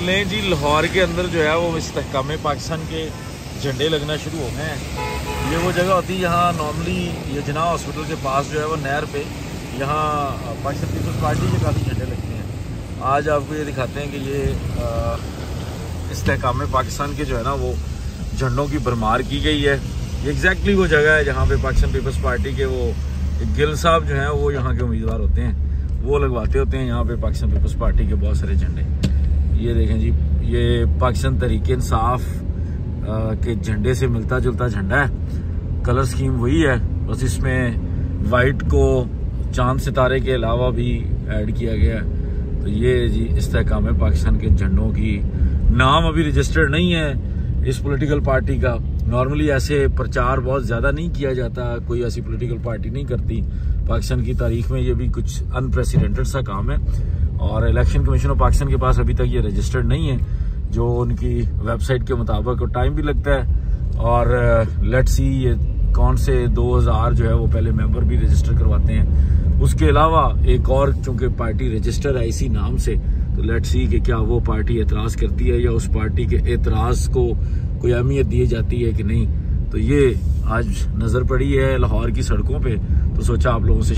लें जी, लाहौर के अंदर जो है वो इस्तेहकाम पाकिस्तान के झंडे लगना शुरू हो गए हैं। ये वो जगह होती है यहाँ नॉर्मली ये जना हॉस्पिटल के पास जो है वो नहर पे यहाँ पाकिस्तान पीपल्स पार्टी के काफ़ी झंडे लगते हैं। आज आपको ये दिखाते हैं कि ये इस्तेहकाम पाकिस्तान के जो है ना वो झंडों की भरमार की गई है। ये एग्जैक्टली वो जगह है जहाँ पे पाकिस्तान पीपल्स पार्टी के वो गिल साहब जो हैं वो यहाँ के उम्मीदवार होते हैं, वो लगवाते होते हैं यहाँ पे पाकिस्तान पीपल्स पार्टी के बहुत सारे झंडे। ये देखें जी, ये पाकिस्तान तहरीक इंसाफ के झंडे से मिलता जुलता झंडा है। कलर स्कीम वही है, बस इसमें वाइट को चांद सितारे के अलावा भी ऐड किया गया है। तो ये जी इस्तेहकाम पाकिस्तान के झंडों की नाम अभी रजिस्टर्ड नहीं है इस पॉलिटिकल पार्टी का। नॉर्मली ऐसे प्रचार बहुत ज़्यादा नहीं किया जाता, कोई ऐसी पॉलिटिकल पार्टी नहीं करती पाकिस्तान की तारीख में। ये भी कुछ अनप्रेसिडेंटेड सा काम है और इलेक्शन कमीशन ऑफ पाकिस्तान के पास अभी तक ये रजिस्टर्ड नहीं है, जो उनकी वेबसाइट के मुताबिक। टाइम भी लगता है और लेट्स सी ये कौन से 2000 जो है वो पहले मेंबर भी रजिस्टर करवाते हैं। उसके अलावा एक और चूंकि पार्टी रजिस्टर है इसी नाम से, तो लेट्स सी कि क्या वो पार्टी एतराज़ करती है या उस पार्टी के एतराज़ को कोई अहमियत दी जाती है कि नहीं। तो ये आज नज़र पड़ी है लाहौर की सड़कों पे, तो सोचा आप लोगों से